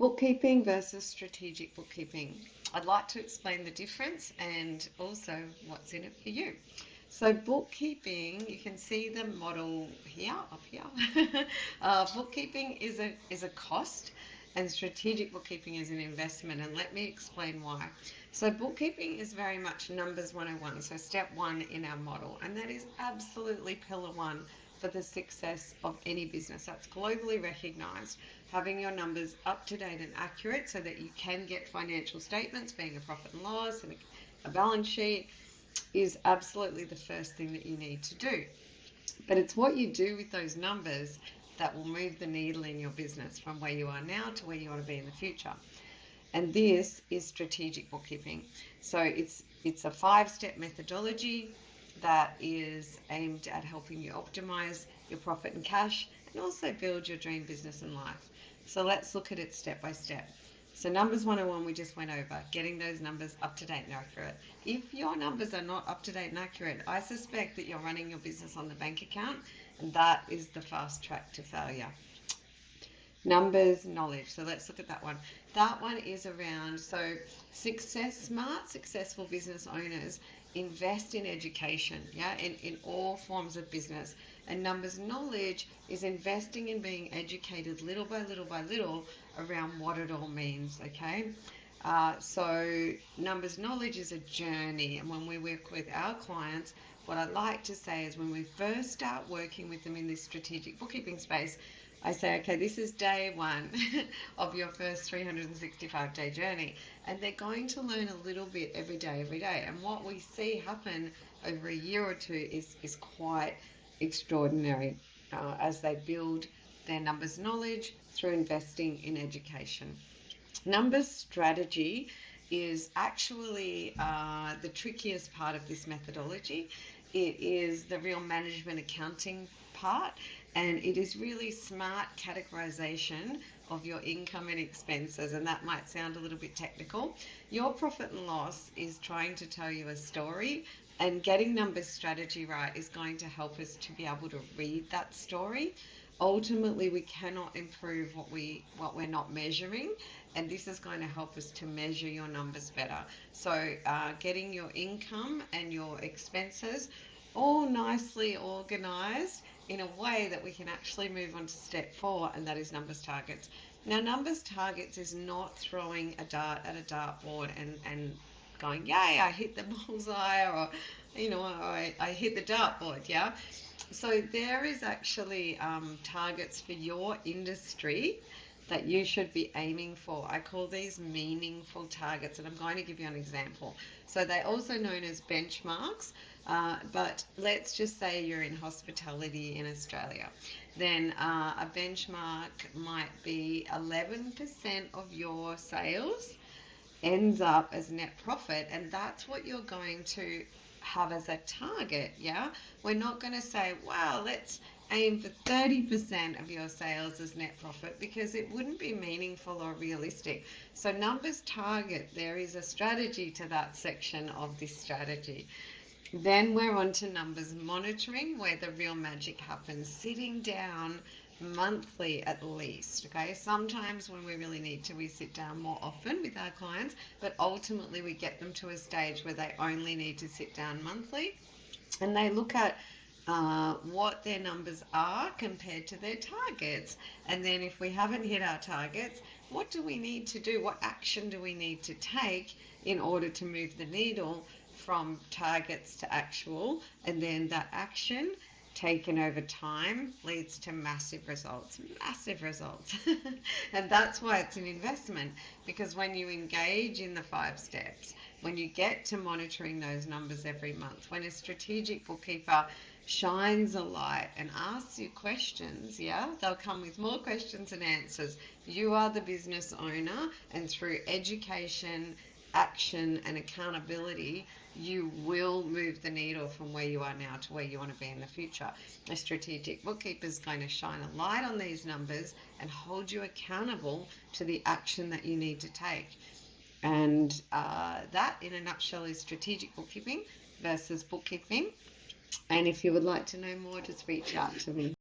Bookkeeping versus strategic bookkeeping. I'd like to explain the difference and also what's in it for you. So bookkeeping, you can see the model here, up here. Bookkeeping is a cost, and strategic bookkeeping is an investment, and let me explain why. So bookkeeping is very much numbers 101, so step one in our model, and that is absolutely pillar one for the success of any business. That's globally recognized. Having your numbers up to date and accurate so that you can get financial statements, being a profit and loss and a balance sheet, is absolutely the first thing that you need to do. But it's what you do with those numbers that will move the needle in your business from where you are now to where you want to be in the future. And this is strategic bookkeeping. So it's a 5-step methodology that is aimed at helping you optimize your profit and cash and also build your dream business and life. So let's look at it step by step. So numbers 101 we just went over, getting those numbers up to date and accurate. If your numbers are not up to date and accurate, I suspect that you're running your business on the bank account, and that is the fast track to failure. Numbers, knowledge. So let's look at that one. That one is around, so smart, successful business owners invest in education, in all forms of business. And numbers knowledge is investing in being educated little by little by little around what it all means, okay? So numbers knowledge is a journey, and when we work with our clients, what I like to say is when we first start working with them in this strategic bookkeeping space, I say, okay, this is day one of your first 365-day journey. And they're going to learn a little bit every day. And what we see happen over a year or two is quite extraordinary as they build their numbers knowledge through investing in education. Numbers strategy is actually the trickiest part of this methodology. It is the real management accounting part, and it is really smart categorization of your income and expenses, and that might sound a little bit technical. Your profit and loss is trying to tell you a story, and getting numbers strategy right is going to help us to be able to read that story. Ultimately, we cannot improve what we're not measuring, and this is going to help us to measure your numbers better. So getting your income and your expenses all nicely organized in a way that we can actually move on to step 4, and that is numbers targets. Now, numbers targets is not throwing a dart at a dartboard and going, yay, I hit the bullseye, or I hit the dartboard, yeah? So there is actually targets for your industry that you should be aiming for. I call these meaningful targets, and I'm going to give you an example. So they're also known as benchmarks, but let's just say you're in hospitality in Australia. Then a benchmark might be 11% of your sales ends up as net profit, and that's what you're going to have as a target, yeah? We're not going to say, wow, let's aim for 30% of your sales as net profit, because it wouldn't be meaningful or realistic. So numbers target, there is a strategy to that section of this strategy. Then we're on to numbers monitoring, where the real magic happens, sitting down monthly at least, okay? Sometimes when we really need to, we sit down more often with our clients, but ultimately we get them to a stage where they only need to sit down monthly, and they look at what their numbers are compared to their targets. And then if we haven't hit our targets, what do we need to do? What action do we need to take in order to move the needle from targets to actual? And then that action taken over time leads to massive results. And that's why it's an investment, because when you engage in the 5 steps, when you get to monitoring those numbers every month, when a strategic bookkeeper shines a light and asks you questions, yeah, they'll come with more questions and answers. You are the business owner, and through education, action and accountability, you will move the needle from where you are now to where you want to be in the future. A strategic bookkeeper is going to shine a light on these numbers and hold you accountable to the action that you need to take. And that, in a nutshell, is strategic bookkeeping versus bookkeeping. And if you would like to know more, just reach out to me.